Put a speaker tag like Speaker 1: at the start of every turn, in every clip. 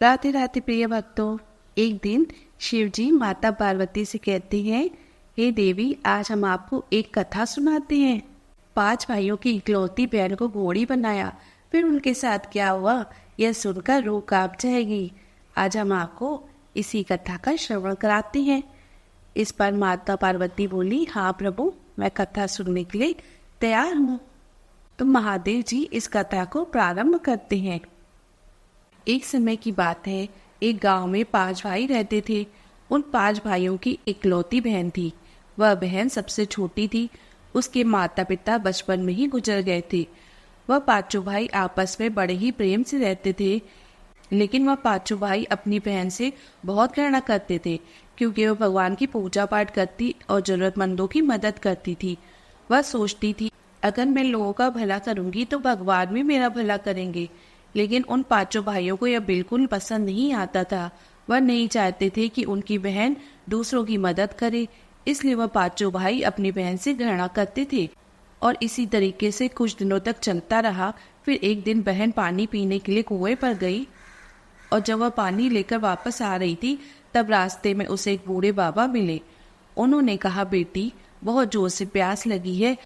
Speaker 1: राधे राधे प्रिय भक्तों। एक दिन शिव जी माता पार्वती से कहते हैं, हे देवी, आज हम आपको एक कथा सुनाते हैं। 5 भाइयों की इकलौती बहन को घोड़ी बनाया, फिर उनके साथ क्या हुआ यह सुनकर रूह कांप जाएगी। आज हम आपको इसी कथा का श्रवण कराते हैं। इस पर माता पार्वती बोली, हाँ प्रभु, मैं कथा सुनने के लिए तैयार हूँ। तो महादेव जी इस कथा को प्रारंभ करते हैं। एक समय की बात है, एक गांव में 5 भाई रहते थे। उन 5 भाइयों की इकलौती बहन थी। वह बहन सबसे छोटी थी। उसके माता पिता बचपन में ही गुजर गए थे। वह 5 भाई आपस में बड़े ही प्रेम से रहते थे, लेकिन वह 5 भाई अपनी बहन से बहुत घृणा करते थे, क्योंकि वह भगवान की पूजा पाठ करती और जरूरतमंदों की मदद करती थी। वह सोचती थी, अगर मैं लोगों का भला करूंगी तो भगवान भी मेरा भला करेंगे। लेकिन उन 5 भाइयों को यह बिल्कुल पसंद नहीं आता था। वह नहीं चाहते थे कि उनकी बहन दूसरों की मदद करे, इसलिए वह 5 भाई अपनी बहन से घृणा करते थे। और इसी तरीके से कुछ दिनों तक चलता रहा। फिर एक दिन बहन पानी पीने के लिए कुएं पर गई, और जब वह पानी लेकर वापस आ रही थी, तब रास्ते में उसे एक बूढ़े बाबा मिले। उन्होंने कहा, बेटी, बहुत जोर से प्यास लगी है,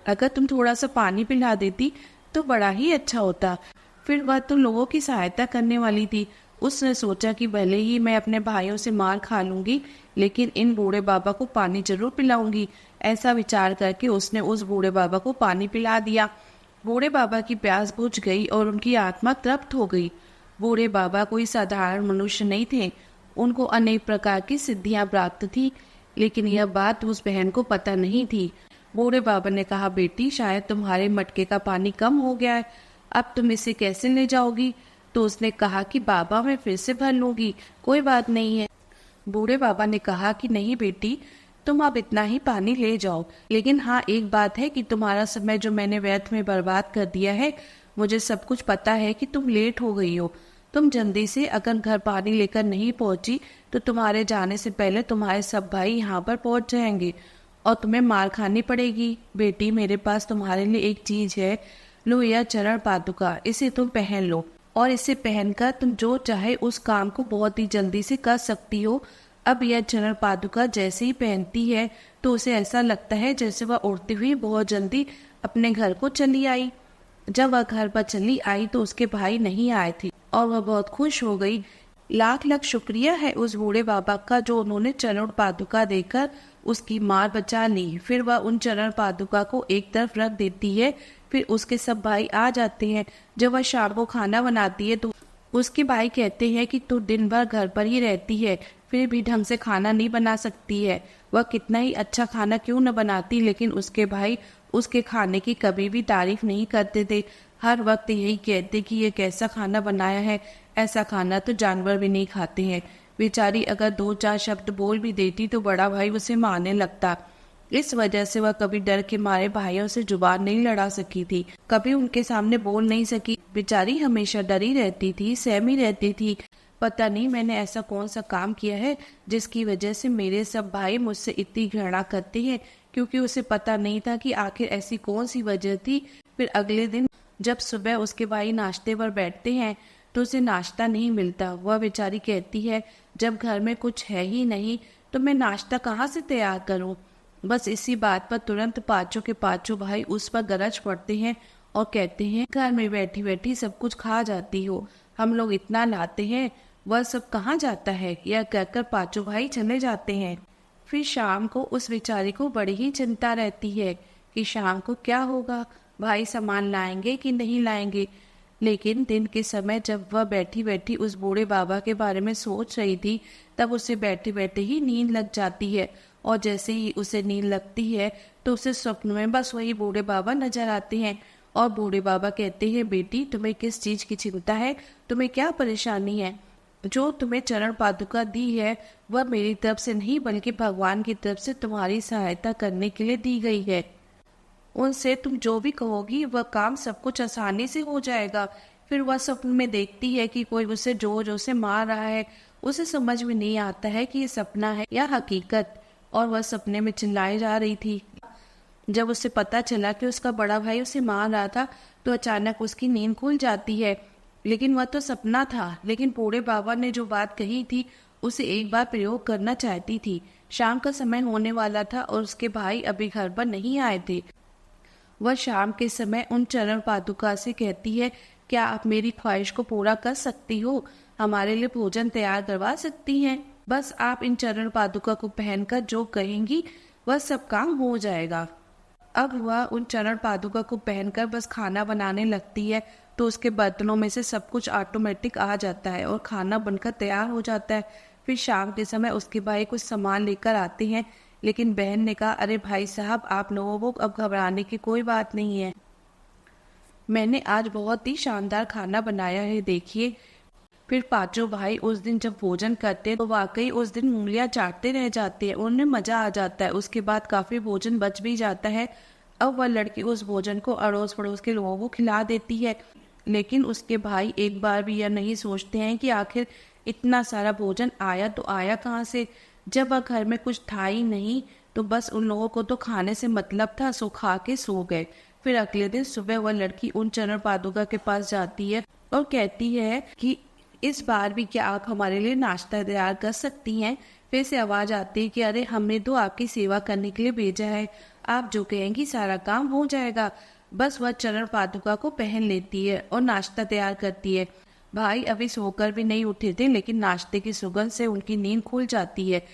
Speaker 1: अगर तुम थोड़ा सा पानी पिला देती तो बड़ा ही अच्छा होता। फिर वह तो लोगों की सहायता करने वाली थी। उसने सोचा कि भले ही मैं अपने भाइयों से मार खा लूंगी, लेकिन इन बूढ़े बाबा को पानी जरूर पिलाऊंगी। ऐसा विचार करके उसने उस बूढ़े बाबा को पानी पिला दिया। बूढ़े बाबा की प्यास बुझ गई और उनकी आत्मा तृप्त हो गई। बूढ़े बाबा कोई साधारण मनुष्य नहीं थे। उनको अनेक प्रकार की सिद्धियां प्राप्त थी, लेकिन यह बात उस बहन को पता नहीं थी। बूढ़े बाबा ने कहा, बेटी, शायद तुम्हारे मटके का पानी कम हो गया है, अब तुम इसे कैसे ले जाओगी? तो उसने कहा कि बाबा, मैं फिर से भर लूंगी, कोई बात नहीं है। बूढ़े बाबा ने कहा कि नहीं बेटी, तुम अब इतना ही पानी ले जाओ, लेकिन हाँ, एक बात है कि तुम्हारा समय जो मैंने व्यर्थ में बर्बाद कर दिया है, मुझे सब कुछ पता है कि तुम लेट हो गई हो। तुम जल्दी से अगर घर पानी लेकर नहीं पहुंची तो तुम्हारे जाने से पहले तुम्हारे सब भाई यहाँ पर पहुंच जाएंगे और तुम्हें मार खानी पड़ेगी। बेटी, मेरे पास तुम्हारे लिए एक चीज है, लो यह चरण पादुका, इसे तुम पहन लो, और इसे पहनकर तुम जो चाहे उस काम को बहुत ही जल्दी से कर सकती हो। अब यह चरण पादुका जैसे ही पहनती है तो उसे ऐसा लगता है जैसे वह उड़ती हुई बहुत जल्दी अपने घर को चली आई। जब वह घर पर चली आई तो उसके भाई नहीं आए थे और वह बहुत खुश हो गई। लाख लाख शुक्रिया है उस बूढ़े बाबा का, जो उन्होंने चरण पादुका देकर उसकी मार बचा ली। फिर वह उन चरण पादुका को एक तरफ रख देती है। फिर उसके सब भाई आ जाते हैं। जब वह शाम को खाना बनाती है तो उसके भाई कहते हैं कि तू दिन भर घर पर ही रहती है, फिर भी ढंग से खाना नहीं बना सकती है। वह कितना ही अच्छा खाना क्यों न बनाती, लेकिन उसके भाई उसके खाने की कभी भी तारीफ नहीं करते थे। हर वक्त यही कहते कि ये कैसा खाना बनाया है, ऐसा खाना तो जानवर भी नहीं खाते हैं। बेचारी अगर 2-4 शब्द बोल भी देती तो बड़ा भाई उसे मारने लगता। इस वजह से वह कभी डर के मारे भाइयों से जुबान नहीं लड़ा सकी थी, कभी उनके सामने बोल नहीं सकी। बेचारी हमेशा डरी रहती थी, सहमी रहती थी। पता नहीं मैंने ऐसा कौन सा काम किया है जिसकी वजह से मेरे सब भाई मुझसे इतनी घृणा करते हैं, क्योंकि उसे पता नहीं था कि आखिर ऐसी कौन सी वजह थी। फिर अगले दिन जब सुबह उसके भाई नाश्ते पर बैठते हैं तो उसे नाश्ता नहीं मिलता। वह बेचारी कहती है, जब घर में कुछ है ही नहीं तो मैं नाश्ता कहाँ से तैयार करूँ। बस इसी बात पर तुरंत 5 के 5 भाई उस पर गरज पड़ते हैं और कहते हैं, घर में बैठी बैठी सब कुछ खा जाती हो, हम लोग इतना लाते हैं, वह सब कहाँ जाता है। यह कहकर 5 भाई चले जाते हैं। फिर शाम को उस बेचारी को बड़ी ही चिंता रहती है कि शाम को क्या होगा, भाई सामान लाएंगे कि नहीं लाएंगे। लेकिन दिन के समय जब वह बैठी बैठी उस बूढ़े बाबा के बारे में सोच रही थी, तब उसे बैठे बैठे ही नींद लग जाती है। और जैसे ही उसे नींद लगती है तो उसे स्वप्न में बस वही बूढ़े बाबा नजर आते हैं। और बूढ़े बाबा कहते हैं, बेटी, तुम्हें किस चीज की चिंता है, तुम्हें क्या परेशानी है? जो तुम्हें चरण पादुका दी है वह मेरी तरफ से नहीं बल्कि भगवान की तरफ से तुम्हारी सहायता करने के लिए दी गई है। उनसे तुम जो भी कहोगी वह काम सब कुछ आसानी से हो जाएगा। फिर वह स्वप्न में देखती है कि कोई उसे जोर जोर से मार रहा है। उसे समझ में नहीं आता है कि ये सपना है या हकीकत, और वह सपने में चिल्लाई जा रही थी। जब उसे पता चला कि उसका बड़ा भाई उसे मार रहा था तो अचानक उसकी नींद खुल जाती है। लेकिन वह तो सपना था। लेकिन बूढ़े बाबा ने जो बात कही थी उसे एक बार प्रयोग करना चाहती थी। शाम का समय होने वाला था और उसके भाई अभी घर पर नहीं आए थे। वह शाम के समय उन चरण पादुका से कहती है, क्या आप मेरी ख्वाहिश को पूरा कर सकती हो? हमारे लिए भोजन तैयार करवा सकती हैं? बस आप इन चरण पादुका को पहनकर जो कहेंगी वह सब काम हो जाएगा। अब वह उन चरण पादुका को पहनकर बस खाना बनाने लगती है तो उसके बर्तनों में से सब कुछ ऑटोमेटिक आ जाता है और खाना बनकर तैयार हो जाता है। फिर शाम के समय उसके भाई कुछ सामान लेकर आते हैं, लेकिन बहन ने कहा, अरे भाई साहब, आप लोगों को अब घबराने की कोई बात नहीं है। मैंने आज बहुत ही शानदार खाना बनाया है, देखिए। फिर पांचों भाई उस दिन जब भोजन करते हैं तो वाकई उस दिन उंगलियां चाटते रह जाते हैं। उन्हें मजा आ जाता है। उसके बाद काफी भोजन बच भी जाता है। अब वह लड़की उस भोजन को अड़ोस पड़ोस के लोगों को खिला देती है। लेकिन उसके भाई एक बार भी यह नहीं सोचते हैं कि आखिर इतना सारा भोजन आया तो आया कहाँ से। जब वह घर में कुछ था ही नहीं तो बस उन लोगों को तो खाने से मतलब था, सो खा के सो गए। फिर अगले दिन सुबह वह लड़की उन चरण पादुका के पास जाती है और कहती है कि इस बार भी क्या आप हमारे लिए नाश्ता तैयार कर सकती हैं? फिर से आवाज आती है कि अरे, हमने तो आपकी सेवा करने के लिए भेजा है, आप जो कहेंगी सारा काम हो जाएगा। बस वह चरण पादुका को पहन लेती है और नाश्ता तैयार करती है। भाई अभी सोकर भी नहीं उठे थे, लेकिन नाश्ते की सुगंध से उनकी नींद खुल जाती है।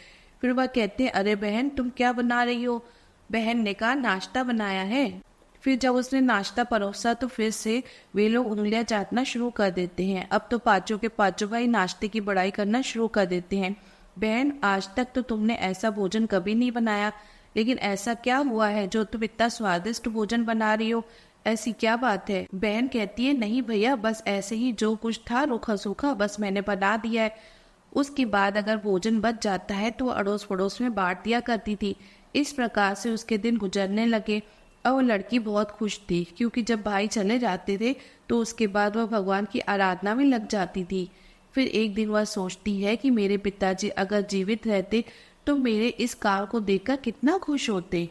Speaker 1: फिर वह कहते हैं, अरे बहन, तुम क्या बना रही हो? बहन ने कहा, नाश्ता बनाया है। फिर जब उसने नाश्ता परोसा तो फिर से वे लोग उंगलियां चाटना शुरू कर देते हैं। अब तो पांचों के पांचों भाई नाश्ते की बड़ाई करना शुरू कर देते हैं। बहन, आज तक तो तुमने ऐसा भोजन कभी नहीं बनाया, लेकिन ऐसा क्या हुआ है जो तुम इतना स्वादिष्ट भोजन बना रही हो? ऐसी क्या बात है? बहन कहती है, नहीं भैया, बस ऐसे ही जो कुछ था रूखा सूखा बस मैंने बना दिया है। उसके बाद अगर भोजन बच जाता है तो अड़ोस पड़ोस में बांट दिया करती थी। इस प्रकार से उसके दिन गुजरने लगे और वो लड़की बहुत खुश थी, क्योंकि जब भाई चले जाते थे तो उसके बाद वह भगवान की आराधना में लग जाती थी। फिर एक दिन वह सोचती है कि मेरे पिताजी अगर जीवित रहते तो मेरे इस कार्य को देखकर कितना खुश होते,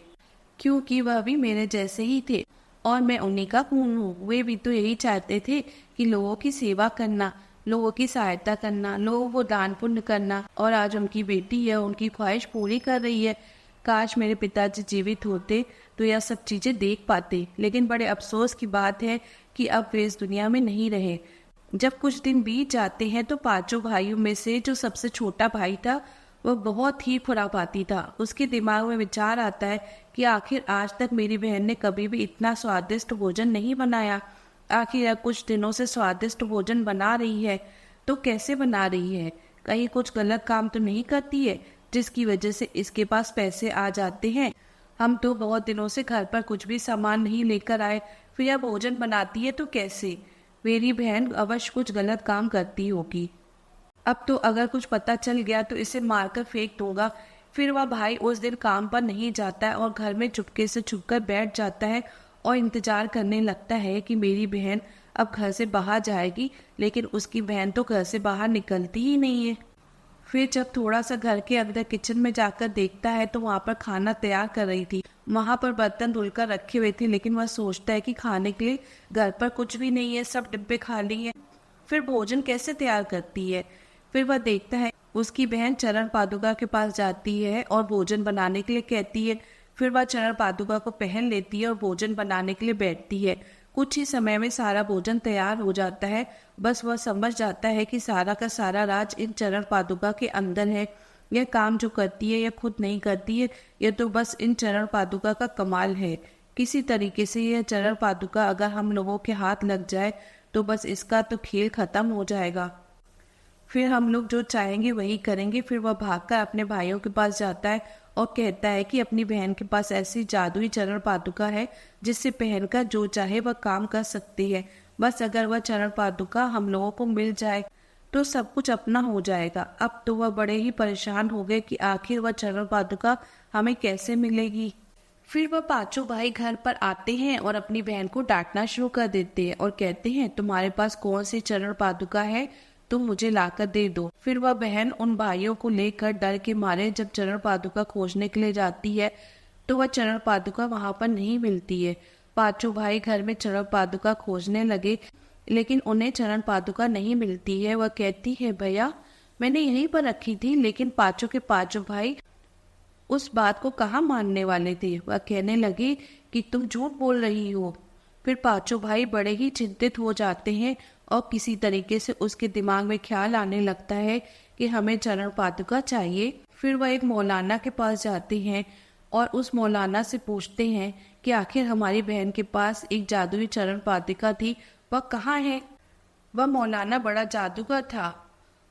Speaker 1: क्योंकि वह भी मेरे जैसे ही थे और मैं उन्हीं का खून हूँ। वे भी तो यही चाहते थे कि लोगों की सेवा करना, लोगों की सहायता करना, लोगों को दान पुण्य करना, और आज उनकी बेटी है उनकी ख्वाहिश पूरी कर रही है। काश मेरे पिताजी जीवित होते तो यह सब चीजें देख पाते, लेकिन बड़े अफसोस की बात है कि अब वे इस दुनिया में नहीं रहे। जब कुछ दिन बीत जाते हैं तो पांचों भाइयों में से जो सबसे छोटा भाई था वह बहुत ही खुरापाती था। उसके दिमाग में विचार आता है कि आखिर आज तक मेरी बहन ने कभी भी इतना स्वादिष्ट भोजन नहीं बनाया। आखिर यह कुछ दिनों से स्वादिष्ट भोजन बना रही है तो कैसे बना रही है? कहीं कुछ गलत काम तो नहीं करती है जिसकी वजह से इसके पास पैसे आ जाते हैं? हम तो बहुत दिनों से घर पर कुछ भी सामान नहीं लेकर आए, फिर यह भोजन बनाती है तो कैसे? मेरी बहन अवश्य कुछ गलत काम करती होगी। अब तो अगर कुछ पता चल गया तो इसे मारकर फेंक दूंगा। फिर वह भाई उस दिन काम पर नहीं जाता है और घर में चुपके से छुपकर बैठ जाता है और इंतजार करने लगता है कि मेरी बहन अब घर से बाहर जाएगी, लेकिन उसकी बहन तो घर से बाहर निकलती ही नहीं है। फिर जब थोड़ा सा घर के अंदर किचन में जाकर देखता है तो वहाँ पर खाना तैयार कर रही थी। वहाँ पर बर्तन धुलकर रखे हुए थे, लेकिन वह सोचता है कि खाने के लिए घर पर कुछ भी नहीं है, सब डिब्बे खाली हैं। फिर भोजन कैसे तैयार करती है? फिर वह देखता है उसकी बहन चरण पादुका के पास जाती है और भोजन बनाने के लिए कहती है। फिर वह चरण पादुका को पहन लेती है और भोजन बनाने के लिए बैठती है। कुछ ही समय में सारा भोजन तैयार हो जाता है। बस वह समझ जाता है कि सारा का सारा राज इन चरण पादुका के अंदर है। यह काम जो करती है यह खुद नहीं करती है, यह तो बस इन चरण पादुका का कमाल है। किसी तरीके से यह चरण पादुका अगर हम लोगों के हाथ लग जाए तो बस इसका तो खेल खत्म हो जाएगा। फिर हम लोग जो चाहेंगे वही करेंगे। फिर वह भागकर अपने भाइयों के पास जाता है और कहता है कि अपनी बहन के पास ऐसी जादुई चरण पादुका है जिससे पहनकर जो चाहे वह काम कर सकती है। बस अगर वह चरण पादुका हम लोगों को मिल जाए तो सब कुछ अपना हो जाएगा। अब तो वह बड़े ही परेशान हो गए कि आखिर वह चरण पादुका हमें कैसे मिलेगी। फिर वह पांचों भाई घर पर आते हैं और अपनी बहन को डांटना शुरू कर देते हैं और कहते हैं, तुम्हारे पास कौन सी चरण पादुका है, तुम मुझे लाकर दे दो। फिर वह बहन उन भाइयों को लेकर डर के मारे जब चरण पादुका खोजने के लिए जाती है तो वह चरण पादुका वहां पर नहीं मिलती है। पांचों भाई घर में चरण पादुका खोजने लगे। लेकिन उन्हें चरण पादुका नहीं मिलती है। वह कहती है, भैया मैंने यहीं पर रखी थी, लेकिन पांचों के पांचों भाई उस बात को कहाँ मानने वाले थे। वह कहने लगे कि तुम झूठ बोल रही हो। फिर पांचों भाई बड़े ही चिंतित हो जाते हैं और किसी तरीके से उसके दिमाग में ख्याल आने लगता है कि हमें चरण पादुका चाहिए। फिर वह एक मौलाना के पास जाते हैं और उस मौलाना से पूछते हैं कि आखिर हमारी बहन के पास एक जादुई चरण पादुका थी, वह कहाँ है। वह मौलाना बड़ा जादूगर था।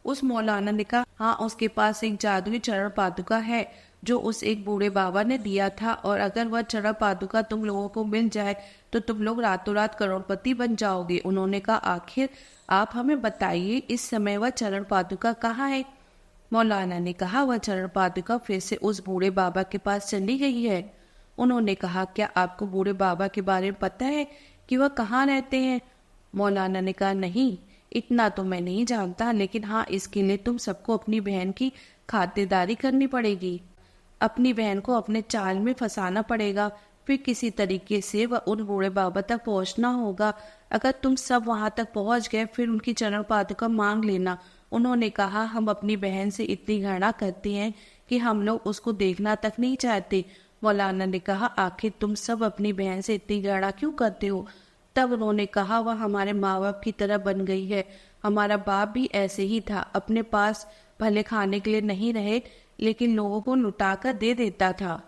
Speaker 1: उस मौलाना ने कहा, हाँ उसके पास एक जादुई चरण पादुका है जो उस एक बूढ़े बाबा ने दिया था, और अगर वह चरण पादुका तुम लोगों को मिल जाए तो तुम लोग रातों रात करोड़पति बन जाओगे। उन्होंने कहा, आखिर आप हमें बताइए इस समय वह चरण पादुका कहाँ है। मौलाना ने कहा, वह चरण पादुका फिर से उस बूढ़े बाबा के पास चली गई है। उन्होंने कहा, क्या आपको बूढ़े बाबा के बारे में पता है कि वह कहाँ रहते हैं। मौलाना ने कहा, नहीं इतना तो मैं नहीं जानता, लेकिन हाँ इसके लिए तुम सबको अपनी बहन की खातिरदारी करनी पड़ेगी। अपनी बहन को अपने चाल में फंसाना पड़ेगा, फिर किसी तरीके से वह उन बूढ़े बाबा तक पहुंचना होगा। अगर तुम सब वहां तक पहुंच गए फिर उनकी चरण पादुका मांग लेना। उन्होंने कहा, हम अपनी बहन से इतनी घृणा करते हैं कि हम लोग उसको देखना तक नहीं चाहते। मौलाना ने कहा, आखिर तुम सब अपनी बहन से इतनी घृणा क्यों करते हो। तब उन्होंने कहा, वह हमारे माँ बाप की तरह बन गई है। हमारा बाप भी ऐसे ही था, अपने पास भले खाने के लिए नहीं रहे लेकिन लोगों को लुटाकर दे देता था,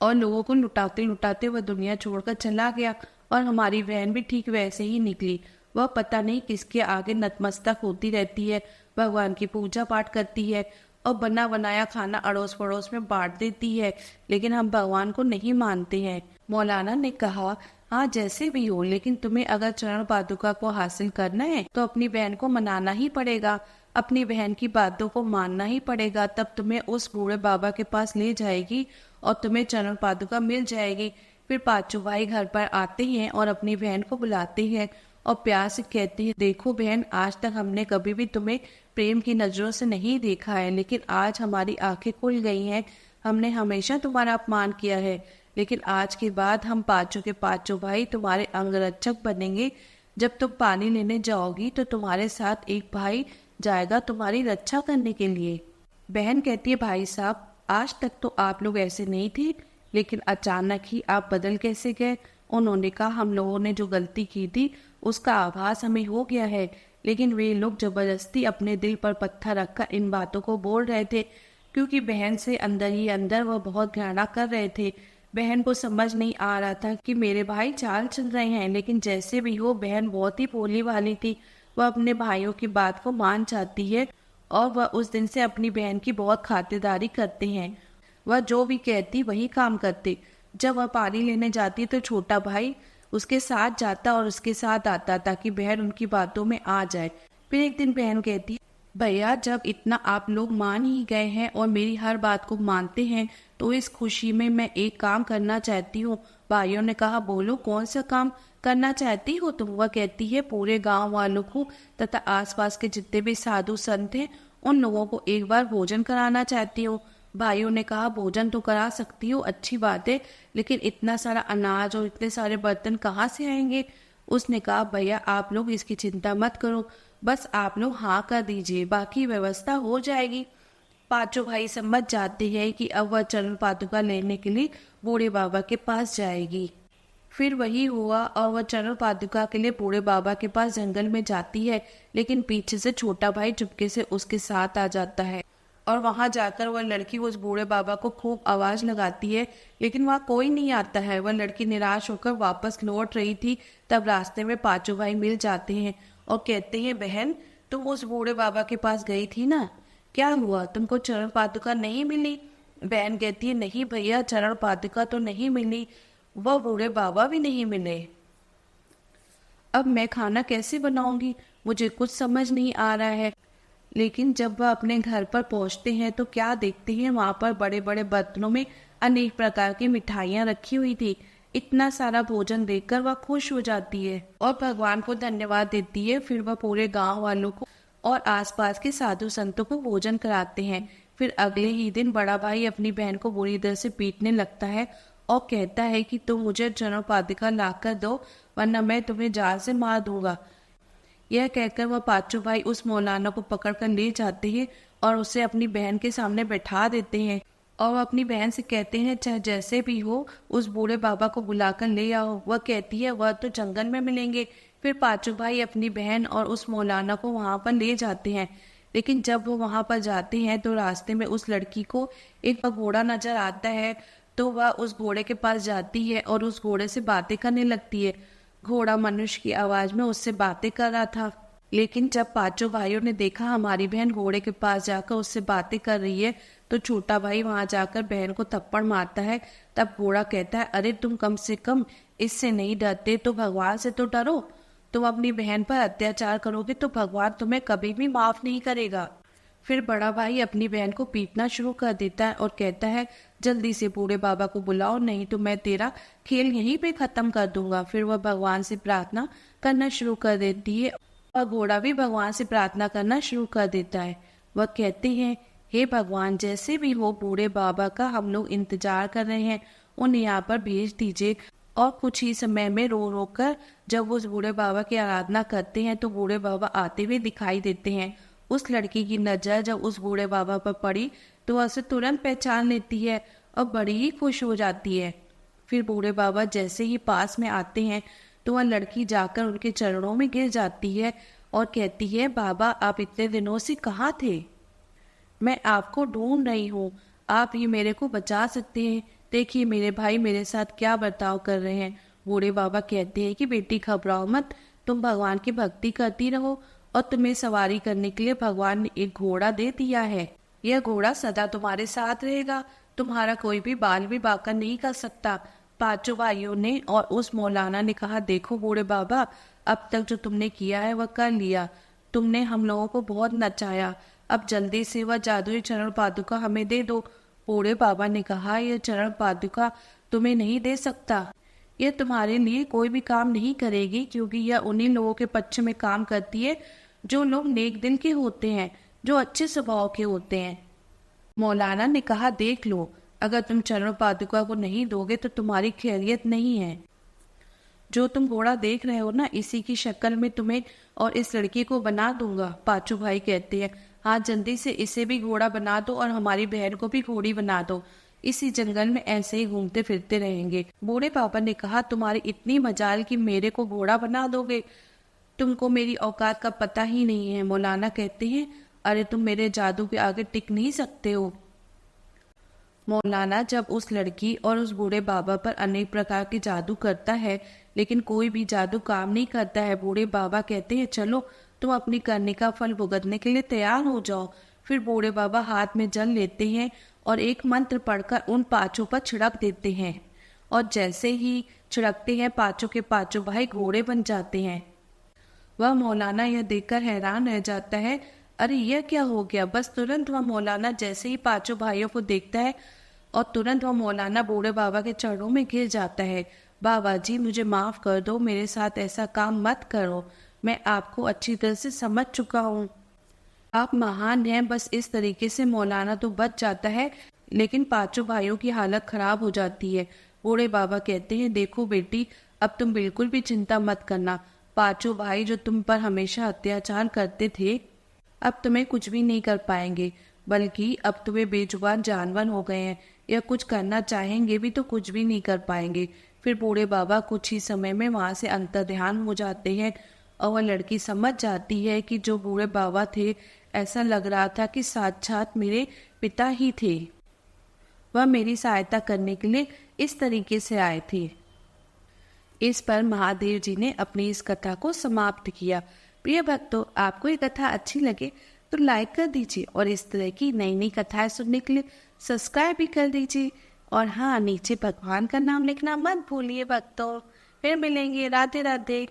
Speaker 1: और लोगों को लुटाते लुटाते वह दुनिया छोड़कर चला गया। और हमारी बहन भी ठीक वैसे ही निकली। वह पता नहीं किसके आगे नतमस्तक होती रहती है, भगवान की पूजा पाठ करती है और बना बनाया खाना अड़ोस पड़ोस में बांट देती है, लेकिन हम भगवान को नहीं मानते हैं। मौलाना ने कहा, हाँ जैसे भी हो, लेकिन तुम्हें अगर चरण पादुका को हासिल करना है तो अपनी बहन को मनाना ही पड़ेगा, अपनी बहन की बातों को मानना ही पड़ेगा। तब तुम्हें उस बूढ़े बाबा के पास ले जाएगी और तुम्हें चरण पादुका मिल जाएगी। फिर पांचों भाई घर पर आते हैं और अपनी बहन को बुलाते हैं और प्यार से कहते हैं, देखो बहन, आज तक हमने कभी भी तुम्हें प्रेम की नजरों से नहीं देखा है, लेकिन आज हमारी आंखें खुल गई हैं। हमने हमेशा तुम्हारा अपमान किया है, लेकिन आज के बाद हम पांचों के पांचों भाई तुम्हारे अंगरक्षक बनेंगे। जब तुम पानी लेने जाओगी तो तुम्हारे साथ एक भाई जाएगा तुम्हारी रक्षा करने के लिए। बहन कहती है, भाई साहब आज तक तो आप लोग ऐसे नहीं थे, लेकिन अचानक ही आप बदल कैसे गए। उन्होंने कहा, हम लोगों ने जो गलती की थी उसका आभास हमें हो गया है, लेकिन वे लोग जबरदस्ती अपने दिल पर पत्थर रखकर इन बातों को बोल रहे थे, क्योंकि बहन से अंदर ही अंदर वह बहुत घृणा कर रहे थे। बहन को समझ नहीं आ रहा था कि मेरे भाई चाल चल रहे हैं, लेकिन जैसे भी हो बहन बहुत ही भोली वाली थी। वह अपने भाइयों की बात को मान जाती है और वह उस दिन से अपनी बहन की बहुत खातिरदारी करते हैं। वह जो भी कहती वही काम करते। जब वह पानी लेने जाती तो छोटा भाई उसके साथ जाता और उसके साथ आता ताकि बहन उनकी बातों में आ जाए। फिर एक दिन बहन कहती, भैया जब इतना आप लोग मान ही गए हैं और मेरी हर बात को मानते हैं तो इस खुशी में मैं एक काम करना चाहती हूँ। भाइयों ने कहा, बोलो कौन सा काम करना चाहती हो तुम। वह कहती है, पूरे गांव वालों को तथा आसपास के जितने भी साधु संत हैं उन लोगों को एक बार भोजन कराना चाहती हूँ। भाइयों ने कहा, भोजन तो करा सकती हो, अच्छी बात है, लेकिन इतना सारा अनाज और इतने सारे बर्तन कहाँ से आएंगे। उसने कहा, भैया आप लोग इसकी चिंता मत करो, बस आप लोग हाँ कर दीजिए, बाकी व्यवस्था हो जाएगी। पांचों भाई समझ जाते हैं कि अब वह चरण पादुका लेने के लिए बूढ़े बाबा के पास जाएगी। फिर वही हुआ और वह चरण पादुका के लिए बूढ़े बाबा के पास जंगल में जाती है, लेकिन पीछे से छोटा भाई चुपके से उसके साथ आ जाता है और वहां जाकर वह लड़की उस बूढ़े बाबा को खूब आवाज लगाती है, लेकिन वहां कोई नहीं आता है। वह लड़की निराश होकर वापस लौट रही थी, तब रास्ते में पांचों भाई मिल जाते हैं और कहते हैं, बहन तुम उस बूढ़े बाबा के पास गई थी ना, क्या हुआ, तुमको चरण पादुका नहीं मिली। बहन कहती है, नहीं भैया चरण पादुका तो नहीं मिली, वह बूढ़े बाबा भी नहीं मिले। अब मैं खाना कैसे बनाऊंगी, मुझे कुछ समझ नहीं आ रहा है। लेकिन जब वह अपने घर पर पहुंचते हैं तो क्या देखते हैं, वहां पर बड़े बड़े बर्तनों में अनेक प्रकार की मिठाइयां रखी हुई थी। इतना सारा भोजन देखकर वह खुश हो जाती है और भगवान को धन्यवाद देती है। फिर वह पूरे गांव वालों को और आसपास के साधु संतों को भोजन कराते हैं। फिर अगले ही दिन बड़ा भाई अपनी बहन को बुरी तरह से पीटने लगता है और कहता है कि तुम मुझे चरणोपादिका ला कर दो, वरना मैं तुम्हें जान से मार दूंगा। यह कहकर वह पांचों भाई उस मौलाना को पकड़कर ले जाते हैं और उसे अपनी बहन के सामने बैठा देते हैं और वह अपनी बहन से कहते हैं चाहे जैसे भी हो उस बूढ़े बाबा को बुलाकर ले आओ। वह कहती है वह तो जंगल में मिलेंगे। फिर पांचों भाई अपनी बहन और उस मौलाना को वहां पर ले जाते हैं। लेकिन जब वो वहां पर जाते हैं तो रास्ते में उस लड़की को एक घोड़ा नजर आता है, तो वह उस घोड़े के पास जाती है और उस घोड़े से बातें करने लगती है। घोड़ा मनुष्य की आवाज में उससे बातें कर रहा था। लेकिन जब पांचों भाइयों ने देखा हमारी बहन घोड़े के पास जाकर उससे बातें कर रही है, तो छोटा भाई वहां जाकर बहन को थप्पड़ मारता है। तब घोड़ा कहता है अरे तुम कम से कम इससे नहीं डरते तो भगवान से तो डरो। तुम अपनी बहन पर अत्याचार करोगे तो भगवान तुम्हें कभी भी माफ नहीं करेगा। फिर बड़ा भाई अपनी बहन को पीटना शुरू कर देता है और कहता है जल्दी से बूढ़े बाबा को बुलाओ, नहीं तो मैं तेरा खेल यहीं पे खत्म कर दूंगा। फिर वह भगवान से प्रार्थना करना शुरू कर देती है और घोड़ा भी भगवान से प्रार्थना करना शुरू कर देता है। वह कहते हैं हे भगवान, जैसे भी हो बूढ़े बाबा का हम लोग इंतजार कर रहे हैं, उन्हें यहाँ पर भेज दीजिए। और कुछ ही समय में रो रो कर जब वो उस बूढ़े बाबा की आराधना करते हैं तो बूढ़े बाबा आते हुए दिखाई देते हैं। उस लड़की की नजर जब उस बूढ़े बाबा पर पड़ी तो वह उसे तुरंत पहचान लेती है और बड़ी ही खुश हो जाती है। फिर बूढ़े बाबा जैसे ही पास में आते हैं तो वह लड़की जाकर उनके चरणों में गिर जाती है और कहती है बाबा आप इतने दिनों से कहाँ थे? मैं आपको ढूंढ रही हूँ, आप ही मेरे को बचा सकते हैं। देखिए मेरे भाई मेरे साथ क्या बर्ताव कर रहे हैं। बूढ़े बाबा कहते हैं कि बेटी घबराओ मत, तुम भगवान की भक्ति करती रहो और तुम्हें सवारी करने के लिए भगवान ने एक घोड़ा दे दिया है। यह घोड़ा सदा तुम्हारे साथ रहेगा, तुम्हारा कोई भी बाल भी बांका नहीं कर सकता। पांचों भाइयों ने और उस मौलाना ने कहा देखो बूढ़े बाबा, अब तक जो तुमने किया है वह कर लिया। तुमने हम लोगों को बहुत नचाया, अब जल्दी से वह जादुई चरण पादुका हमें दे दो। बूढ़े बाबा ने कहा यह चरण पादुका तुम्हें नहीं दे सकता, यह तुम्हारे लिए कोई भी काम नहीं करेगी, क्योंकि यह उन्हीं लोगों के पक्ष में काम करती है जो लोग नेक दिल के होते हैं, जो अच्छे स्वभाव के होते हैं। मौलाना ने कहा देख लो, अगर तुम चरण पादुका को नहीं दोगे तो तुम्हारी खैरियत नहीं है। जो तुम घोड़ा देख रहे हो ना, इसी की शक्ल में तुम्हें और इस लड़की को बना दूंगा। पांचों भाई कहते हैं हाँ जल्दी से इसे भी घोड़ा बना दो और हमारी बहन को भी घोड़ी बना दो, इसी जंगल में ऐसे ही घूमते फिरते रहेंगे। बूढ़े पापा ने कहा तुम्हारी इतनी मजाल कि मेरे को घोड़ा बना दोगे, तुमको मेरी औकात का पता ही नहीं है। मौलाना कहते हैं अरे तुम मेरे जादू के आगे टिक नहीं सकते हो। मौलाना जब उस लड़की और उस बूढ़े बाबा पर अनेक प्रकार के जादू करता है, लेकिन कोई भी जादू काम नहीं करता है। बूढ़े बाबा कहते हैं चलो तुम अपनी करने का फल भुगतने के लिए तैयार हो जाओ। फिर बूढ़े बाबा हाथ में जल लेते हैं और एक मंत्र पढ़कर उन पांचों पर छिड़क देते हैं, और जैसे ही छिड़कते हैं पांचों के पांचों भाई घोड़े बन जाते हैं। वह मौलाना यह देखकर हैरान रह जाता है, अरे यह क्या हो गया। बस तुरंत वह मौलाना जैसे ही पांचों भाइयों को देखता है और तुरंत वह मौलाना बूढ़े बाबा के चरणों में गिर जाता है। बाबा जी मुझे माफ कर दो, मेरे साथ ऐसा काम मत करो, मैं आपको अच्छी तरह से समझ चुका हूँ, आप महान हैं। बस इस तरीके से मौलाना तो बच जाता है, लेकिन पांचों भाइयों की हालत खराब हो जाती है। बूढ़े बाबा कहते हैं देखो बेटी, अब तुम बिल्कुल भी चिंता मत करना, पांचों भाई जो तुम पर हमेशा अत्याचार करते थे अब तुम्हें कुछ भी नहीं कर पाएंगे, बल्कि अब तुम्हें बेजुबान जानवर हो गए हैं, या कुछ करना चाहेंगे भी तो कुछ भी नहीं कर पाएंगे। फिर बूढ़े बाबा कुछ ही समय में वहां से अंतर्ध्यान हो जाते हैं और वह लड़की समझ जाती है कि जो बूढ़े बाबा थे ऐसा लग रहा था कि साक्षात मेरे पिता ही थे, वह मेरी सहायता करने के लिए इस तरीके से आए थे। इस पर महादेव जी ने अपनी इस कथा को समाप्त किया। प्रिय भक्तों, आपको ये कथा अच्छी लगे तो लाइक कर दीजिए और इस तरह की नई नई कथाएं सुनने के लिए सब्सक्राइब भी कर दीजिए। और हाँ, नीचे भगवान का नाम लिखना मत भूलिए भक्तों। फिर मिलेंगे। राधे राधे।